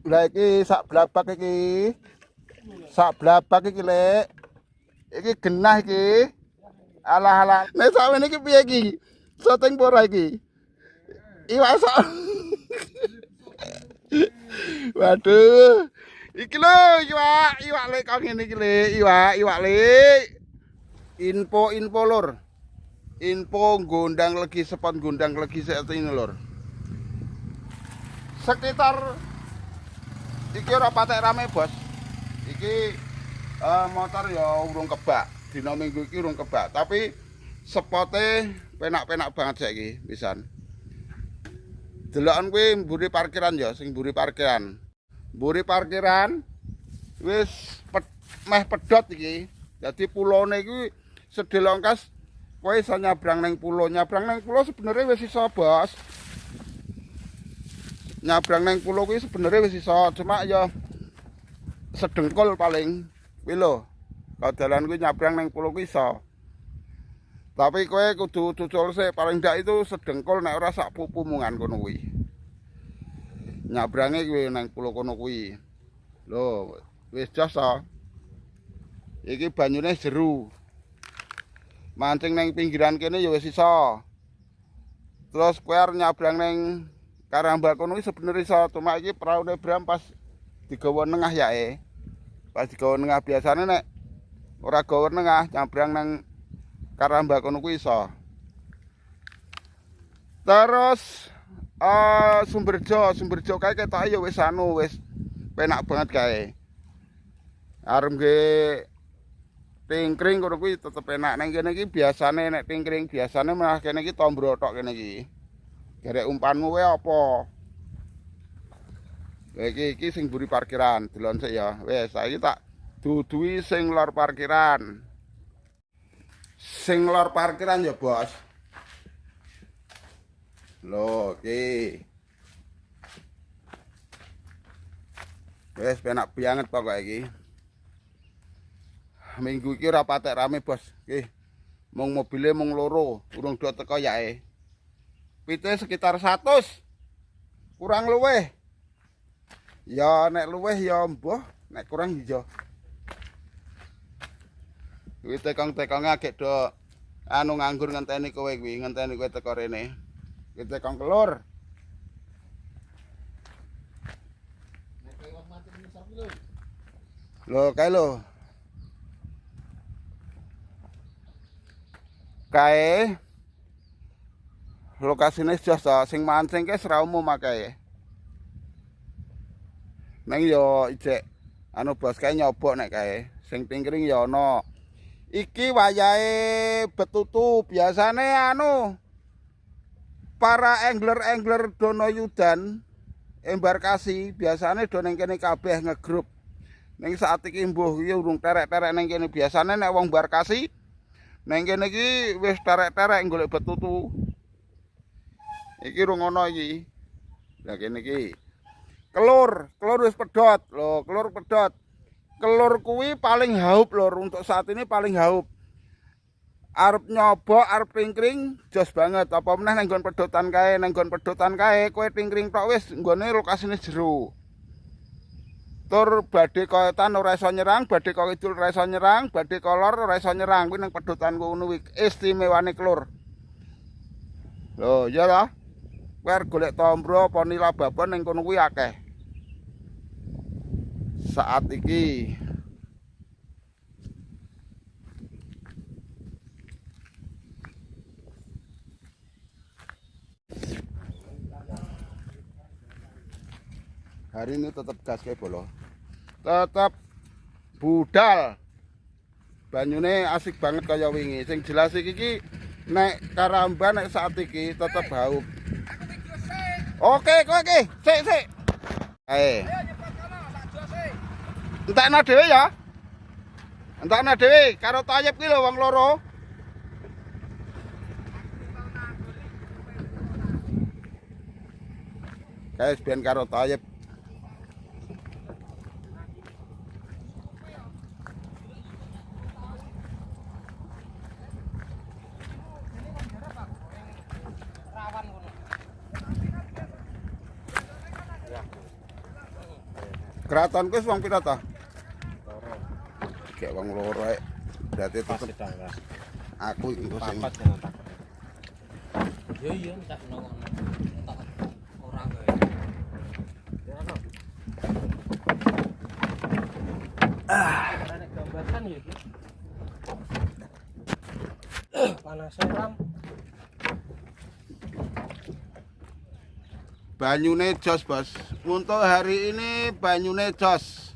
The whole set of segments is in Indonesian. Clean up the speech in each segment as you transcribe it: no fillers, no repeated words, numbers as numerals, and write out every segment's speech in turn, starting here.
Lah iki sak blabak iki. Sak blabak iki, Lek. Iki genah iki. Alah-alah. Nek sampeyan iki piye iki? Syuting pora iki? Iwak sok. Waduh. Iki lho iwak Lek kok ngene iki Lek, iwak Lek. Info lur. Info gondang legi spot gondang legi saat ini lur. Sekitar iki ora patek rame bos. Iki motor ya urung kebak. Dina minggu iki urung kebak, tapi spote penak-penak banget saiki pisan. Deloken kuwi mburi parkiran ya, sing mburi parkiran. Mburi parkiran wis meh pedhot iki. Dadi pulone iki sedelongkas kowe iso nyabrang ning pulo. Nyabrang ning pulo sebenarnya wis iso, Bos. Nyabrang ning pulo kuwi sebenarnya wis iso, cuma ya sedengkul paling. Kuwi lho. Kalau dalan kuwi nyabrang ning pulo kuwi iso. Tapi kowe kudu cucul sik, paling ndak itu sedengkul nek ora sak pupumungan kono kuwi. Nyabrange kuwi nang pulo kono kuwi. Lho, wis jos to. Iki banyune jeru. Mancing neng pinggiran kene ya wis iso. Terus kowe arep nyabrang neng Karambak kono iki sebenarnya iso, cuma iki praune Bram pas digawa nengah yae. Pas digawa nengah biasane nek ora gawa nengah nyabrang nang Karambak kono kuwi iso. Terus Sumberjo kae ketok ya wis wis penak banget kae. Arep nggih tingkring kono kuwi tetep enak. Nang kene iki biasane nek tingkring biasane malah kene iki tombro tok kene iki. Gerek umpanmu kowe apa? Iki sing mburi parkiran, delon sik ya. Wis saiki tak duduhi sing lor parkiran. Sing lor parkiran ya, Bos. Lho, iki. Wis penak banget pokoke iki. Minggu iki ora patek rame, Bos. Nggih. Mung mobile mung loro, urung do teko yae. Pite sekitar 100. Kurang luweh. Ya nek luweh ya mbuh, nek kurang ya. Kuwi tekong-tekonge agek do nganggur ngenteni kowe kuwi, ngenteni kowe teko rene. Kuwi tekong kelur. Lho, kae lho. Kae lokasine jos to, sing mancing ke ora umum akae. Neng yo ijek Bos kae nyobok nek kae. Sing tingkring ya ana. Iki wayahe betutu, biasane para angler Donoyudan embarkasi biasane do ning kene kabeh ngegrup. Ning saat iki mbuh iki urung terek-terek ning kene. Biasane nek wong embarkasi ning kene iki wis terek-terek golek betutu. Iki rung ana iki. Lah kene iki. Kelur wis pedhot. Lho, kelur pedhot. Kelur kuwi paling haup lur untuk saat ini paling haup. Arep nyobok, arep tingkring jos banget. Apa meneh nang nggon pedotan kae, kowe tingkring tok wis nggone lokasine jero. Tur badhe koetan ora iso nyerang, badhe kidul ora iso nyerang, badhe kolor ora iso nyerang. Kuwi nang pedotan ngono kuwi istimewane kelur. Lho, ya ta? Kowe arep golek tombro apa nila babon ning kono kuwi akeh. Saat iki hari ini tetap gas kayak bolo, tetap budal, banyune asik banget kaya wingi. Sing jelas iki nek Karambak nek saat iki tetap haup. Oke, sik. Entakna dhewe ya. Entakna dhewe karo Tayeb ki lho wong loro. Guys, ben karo Tayeb. Keraton kuwi wong pira to? Kayak wong loro ae. Berarti tetep aku iki sing papat yang tak. Ya iya tak nongol. Tak ora wae. Ya ono. Nek gambaran ya iki. Panas ram. banyune jos, Bos. Untuk hari ini banyune jos.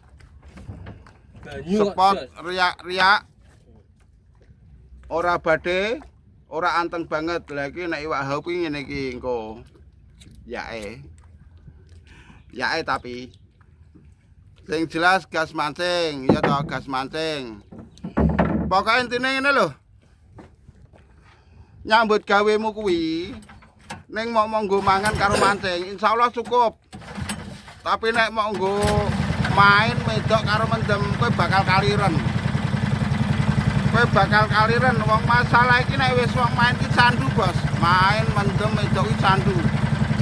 Spot riak-riak. Ora badhe, ora anteng banget. Lah iki nek iwak hopi ngene iki engko. Yae. Yae tapi sing jelas gas mancing, ya toh gas mancing. Pokoke intine ngene lho. Nyambut gawemu kuwi ning mau nggo mangan karo mancing, insyaallah cukup. Tapi nek mau nggo main medok karo mendem kowe bakal kaliren. Kowe bakal kaliren. Wong masalah iki nek wis wong main iki candu, Bos. Main mendem medok iki candu.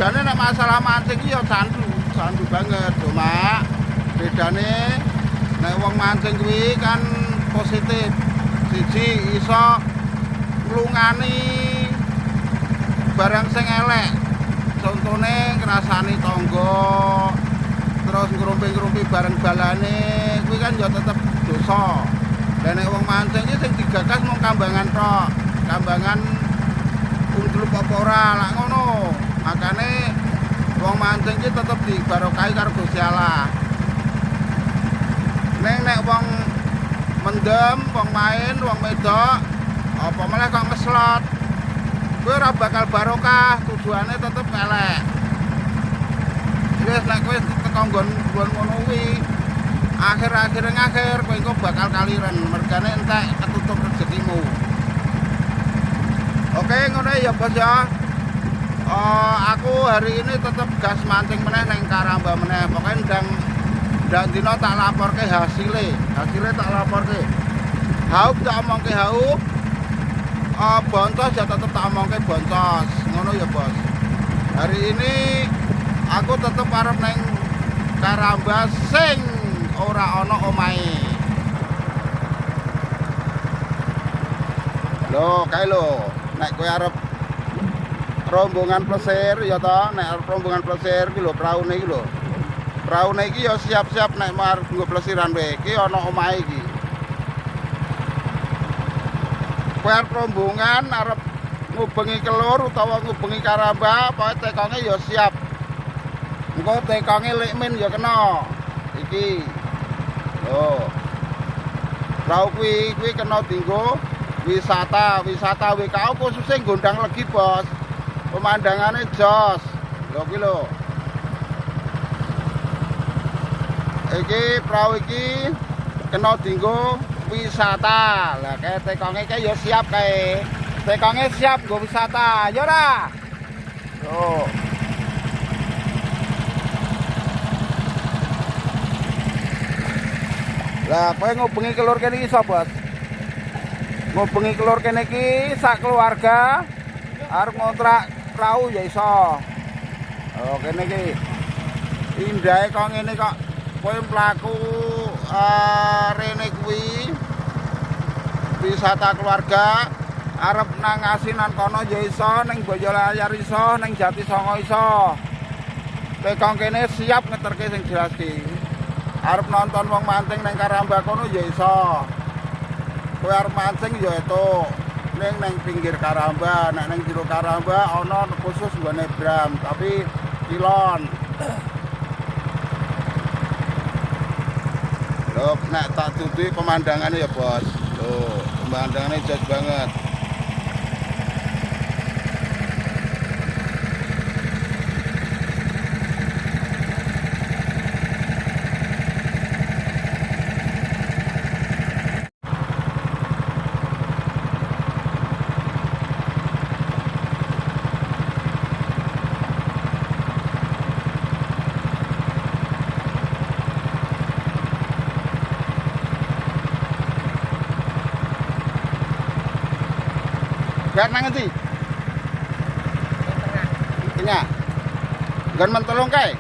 Jane nek masalah mancing iki ya candu, candu banget, cuma bedane nek wong mancing kuwi kan positif. Siji iso nglungani barang sing elek. Contone ngrasani tangga, terus ngrumpi-ngrumpi bareng balane, kuwi kan ya tetep dosa. Lah nek wong mancing iki sing digagas mung kambangan tok. Kambangan undlup apa ora lak ngono. Makane wong mancing iki tetep dibarokahi karo Gusti Allah. Nek wong mendem, wong main, wong medok, apa malah kok ngeslot, kowe ora bakal barokah, tujuane tetep elek. Wis nek kowe teko nggon ngono kuwi, akhir-akhir kowe engko bakal kaliren, mergane entek ketutup rezekimu. Oke, ngono ya Bos ya. Aku hari ini tetep gas mancing meneh neng Karamba meneh. Pokoke ndang dina tak laporke hasilnya tak laporke. Haup tak omongke haup. Boncos ya tetep tak omongke boncos. Ngono ya Bos. Hari ini aku tetep arep neng Karamba sing ora ana omahe. Lho, kae lho, nek kowe arep rombongan plesir ya toh, nek rombongan plesir iki lho praune iki lho. Praune iki ya siap-siap nek arep nggo plesiran wae. Iki ana omahe iki. Kowe arep rombongan arep ngubengi Kelur utawa ngubengi Karamba, pokoke tekonge ya siap. Engko tekonge likmin ya kena. Iki. Lho. Prau kuwi kena dienggo wisata WKO khususnya Gondang Legi, Bos. Pemandangannya jos. Lho ki lho. Iki prau iki kena dienggo wisata. Lah kae tekonge kae ya siap kae. Tekonge siap nggo wisata. Ya ora? Yo. Lah kowe ngubengi Kelur kene iki sapa, Bos? Ngubengi Kelur kene iki sak keluarga arep ngontrak prau ya iso. Oh kene iki. Indahe kok ngene kok kowe mlaku rene kuwi wisata keluarga arep nang Asinan kono ya iso, ning Bojolayar iso, ning Jatisongo iso. Tekong kene siap ngeterke sing jelas iki. Arep nonton wong mancing ning Karamba kono ya iso. Kowe arep mancing ya itu ning pinggir Karamba, nek ning jero Karamba ana khusus nggone Bram, tapi kilon. Loh, nek tak tutupi pemandangannya ya, Bos. Loh, pemandangannya jos banget. Gak nang ngendi? Tengah. Gan mentolong kae.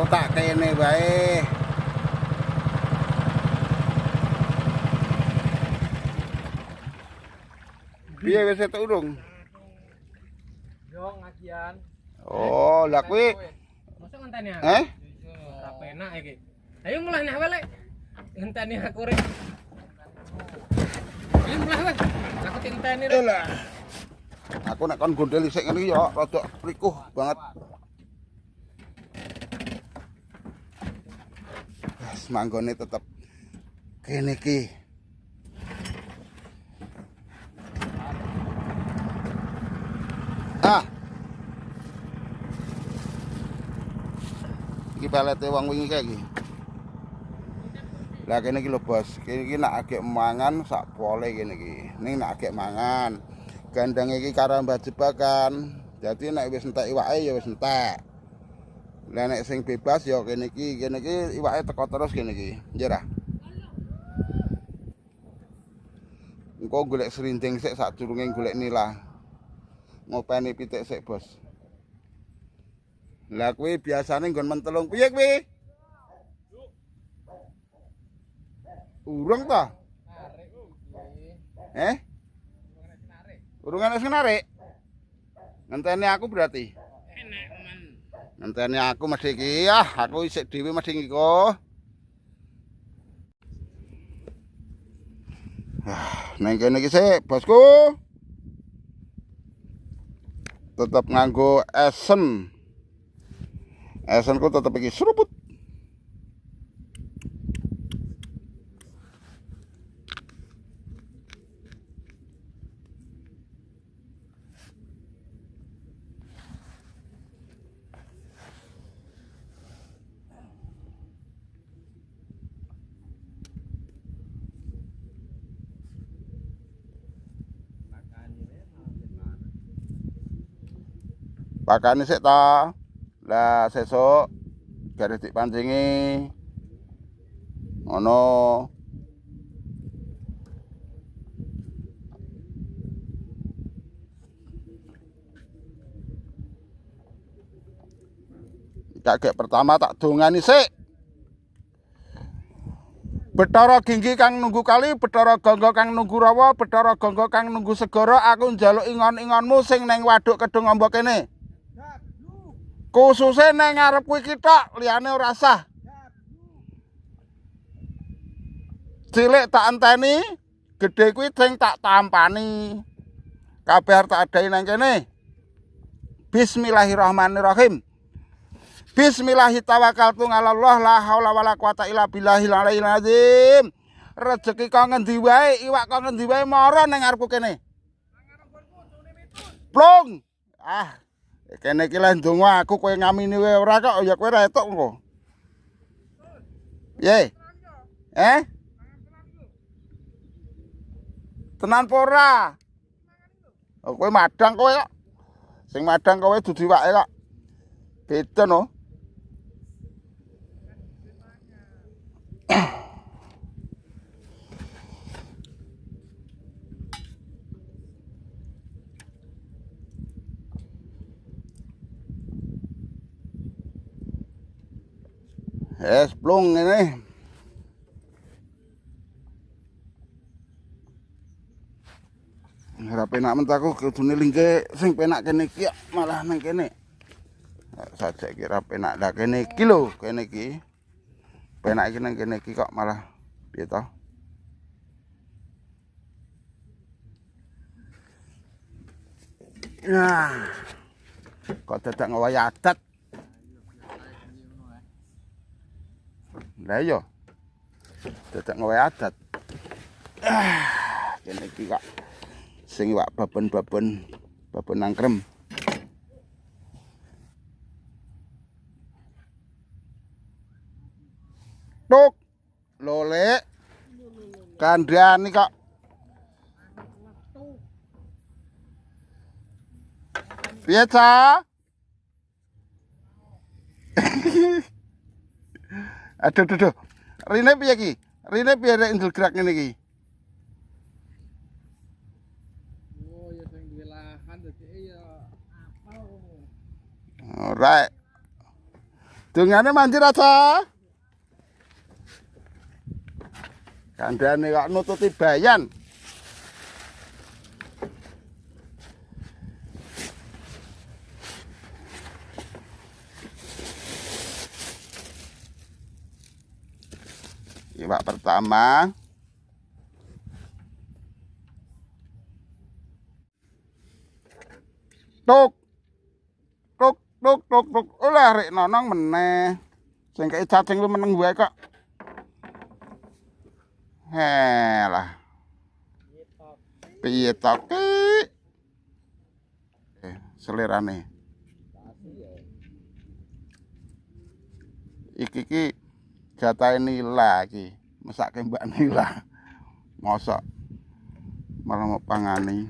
Aku tak kene bae. Piye wis etuk urung? Yo ngajian. Oh, lah kuwi Mosok ngenteni aku. eh Ora penak iki. Ayo mulai nek wae lek. Ngenteni aku rek. Ayo mulai wae. Aku tinteni rek. lah. Aku nek kon gondel isik ngene iki ya rada rikuh banget. Wes manggone tetep kene iki. Ah. Iki pelete wong wingi kae iki. Lah kene iki lho Bos, kene iki nek agek mangan sak pole kene iki. Ning nek agek mangan gandeng iki karo mbah jebakan. Dadi nek wis entek iwake ya wis entek. Lah nek sing bebas ya kene iki iwake teko terus kene iki. Nggih ra? Engko golek serinding sik sadurunge golek nila. Ngopeni pitik sik, Bos. Lah kuwi biasane nggon mentelung piye kuwi? Urung ta? Urung ana sing narik. Ngenteni aku berarti. Enak men. Ngenteni aku mesti iki. Aku isik dhewe mesti iki kok. Neng kene iki sik, Bosku. Tetep nganggo esen. Esenku tetep iki seruput. Pakane sik ta. Lah sesuk garis dipancingi. Ngono. Kakek pertama tak dongani sik. Bathara Ginggi kang nunggu kali, Bathara Gangga kang nunggu rawa, Bathara Gangga kang nunggu segara, aku njaluk ingon-ingonmu sing ning waduk Kedung Amba kene. Kususe ning ngarep kuwi tok, liyane ora sah. Cilik tak enteni, gedhe kuwi sing tak tampani. Kabeh arep tak adahi nang kene. Bismillahirrahmanirrahim. Bismillahirrahmanirrahim. Ngalallah la haula wala quwata illa billahil aliyil azim. Rezeki kok ngendi wae, iwak kok ngendi wae mara ning ngarepku kene. Plung. Kene iki leh ndonga aku kowe ngamini wae ora kok ya kowe ra etuk engko. Piye? Tenan apa ora? Oh, kowe madang kowe kok. Sing madang kowe dudu iwake kok. Beda no. Plung ini. Ora penak mentaku kudune lingke sing penak kene iki malah nang kene. Sajak iki ora penak lah kene iki lho, kene iki. Penak iki nang kene iki kok malah piye to? Nah. Kok dadak ngowahi adat. Lah iya. Dadak ngowahi adat. Kene iki kok sing iwak babon nangkrem. Tuk. Lolek. Kandhani kok. Piye, Ca? Aduh. Rine piye iki? Rine piye nek ndel gerak ngene iki? Oh, ya sing duwe lahan dadi ya apal ngono. Ora. Dungane manjir aja. Kandhane kok nututi bayan. Iwak pertama. Tuk. Tuk tuk tuk tuk. Olah rek nonong meneh. Sing kei cacing lu meneng wae kok. Helah. Piye tok ki? Selirane. Iki jatahe Nila iki. Mesake Mbak Nila. Mosok malah mau pangani.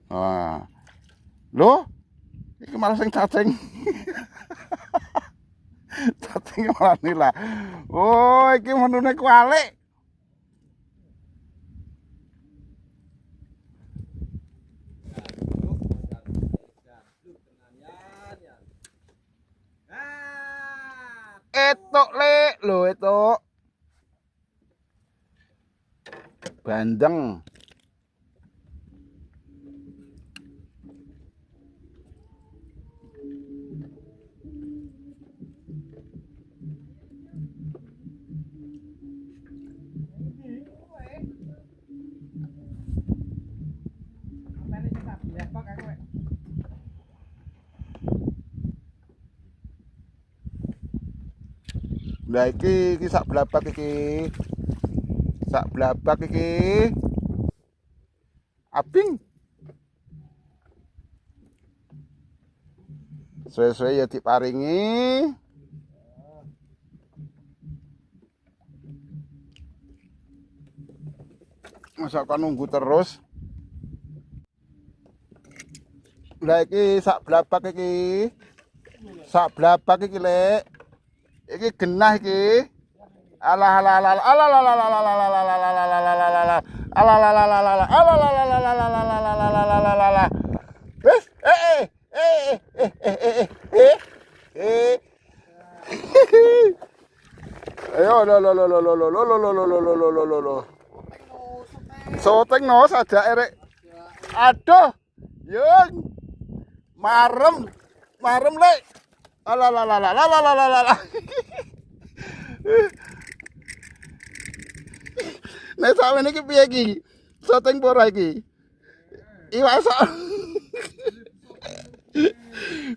Wah. Loh, iki malah sing cacing. Cacing malah Nila. Oh, iki menune kualik. Etuk lek, lho etuk. Bandeng. Lah iki sak blabak iki. Sak blabak iki. Abing. Suwe-suwe ya diparingi. Masa kan nunggu terus. Lah iki sak blabak iki. Sak blabak iki, Lek. Iki genah iki. Alah alah alah alah alah alah alah alah alah alah alah alah alah alah. Wes, ayo lo lo lo lo lo lo lo lo lo lo lo lo lo lo lo. Soteng no saja erek. Aduh, yung marem, marem lek. Alah alah alah alah alah alah alah. Nek sampeyan iki piye iki? Soteng pora iki? Iwak sok.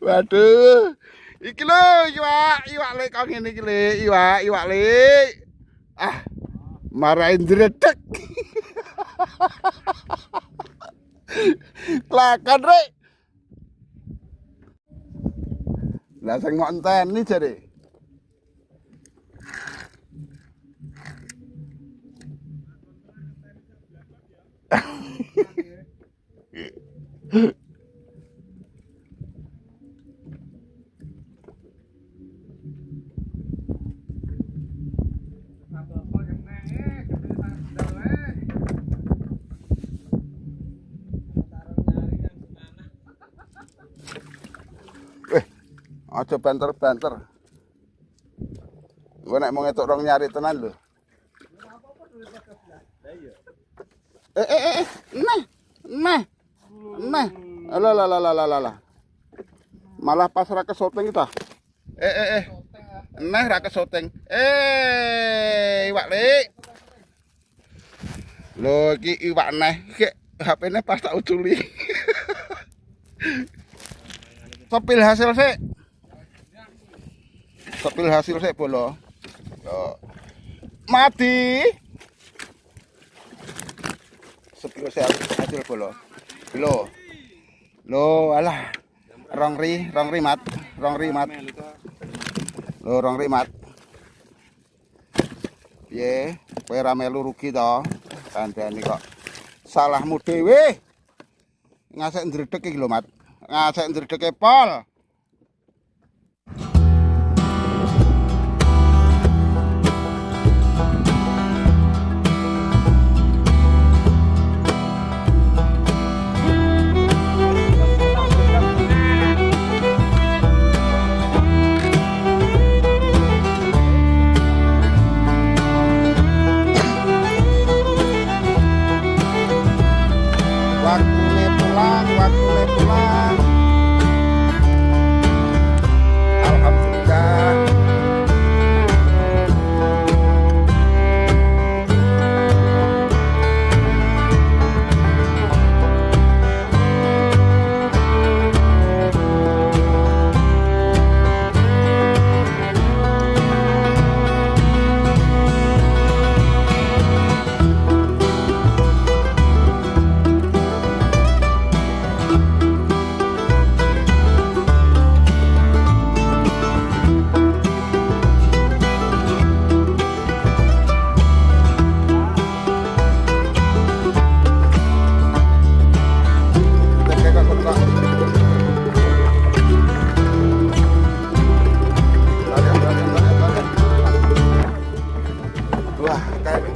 Waduh. Iki lho iwak lek kok ngene iki lek, iwak lek. Ah, marahin dredeg. Lakan rek. Lah sing mau enteni jare. Aja banter-banter. Gue nek mau ngetok rong nyari tenan lho. Nah. Alah. Malah pas ra kesoteng kita. Nah ra kesoteng. Iwak lek. Lho iki iwak neh, iki HP-ne pas tak uculi. Sepil hasil sik. Sepil hasil sik bolo. Yo. Mati. Sepil hasil bolo. Lo alah. Rongri mat. Lo rongri mat. Piye? Kowe ra melu rugi to. Kandhane kok salahmu dhewe. Ngasek ndredeg iki lho, Mat. Ngasek ndredege pol.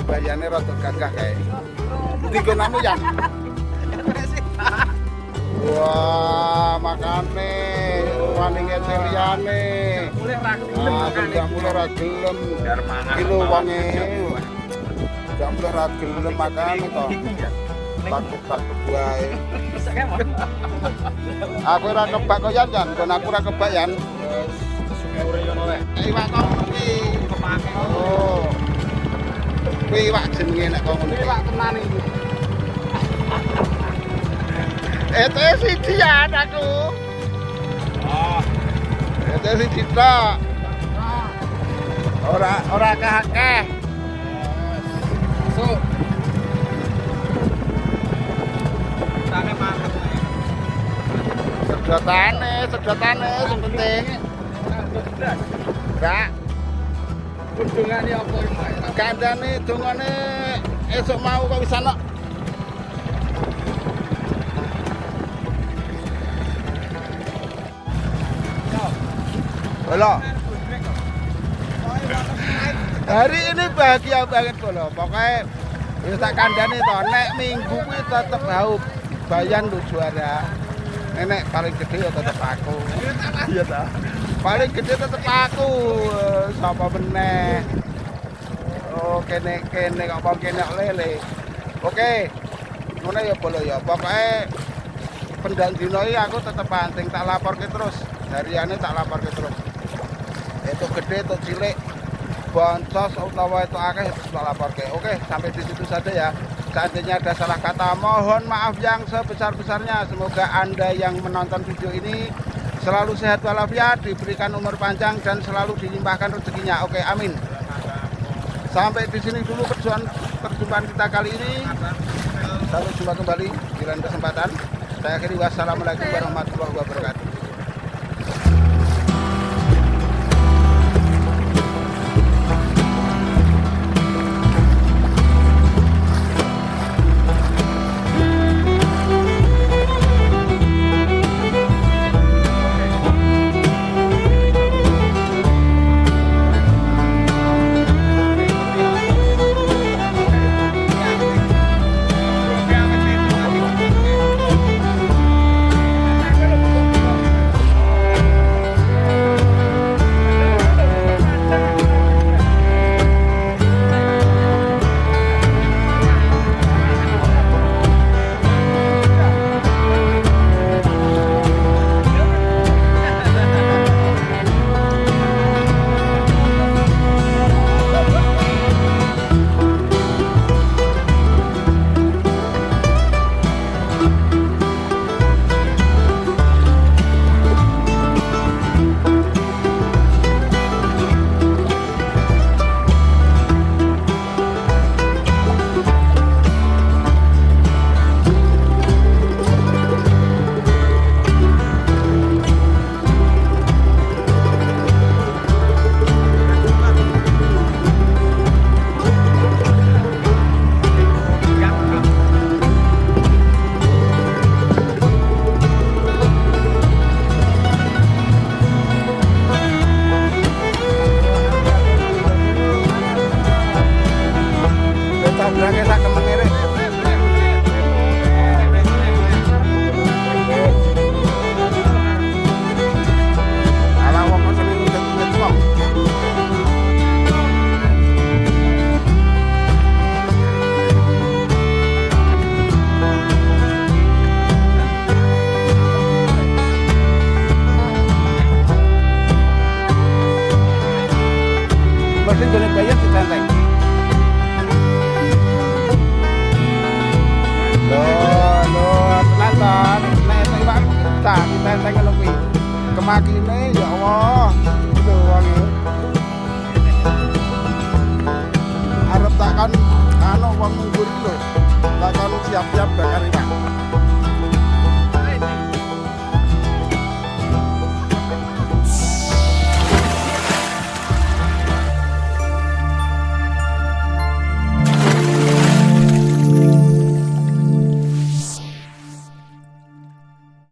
bayane rada gagah kae. Ndi gonamu Yan? Wah, makane wani ngeceliyane. Mulai ra Ndak mulai ra gelem. Iki lho wonge. Ndak mulai ra gelem makane to. Takut wae. Aku ora kebak kok Yan, kon aku ora kebak Yan. Umure ngono wae. Iwak kok iki. Oh. Kuwi iwak jenenge nek kok ngono. Iwak tenan iki. Itu siji ya aku. Oh. Itu siji tok. Ora akeh-akeh. Masuk. Tane mantep. Sedotane sing penting. Enggak. Kudungane apa iki? Kandhane dongane esuk mau kok wis ana. Halo. Hari ini bahagia banget Bolo. Pokoknya wis tak kandhani to, nek minggu kuwi tetep hau bayan lu juara. Nenek paling gede ya tetep aku. Iya ta. Paling gede tetep aku. Sapa meneh. Oh, kene kok wong kene lele. Oke. Ngono ya Bolo ya. Pokoknya pendang dino iki aku tetep penting tak laporke terus. Hariane tak laporke terus. Itu gede itu cilik boncos utawa itu akeh tak laporke. Oke, sampai di situ saja ya. Seandainya ada salah kata mohon maaf yang sebesar-besarnya. Semoga Anda yang menonton video ini selalu sehat walafiat, diberikan umur panjang dan selalu dilimpahkan rezekinya. Oke, amin. Sampai di sini dulu perjumpaan kita kali ini. Sampai jumpa kembali di lain kesempatan. Saya akhiri wassalamualaikum warahmatullahi wabarakatuh. Kemakine ya Allah.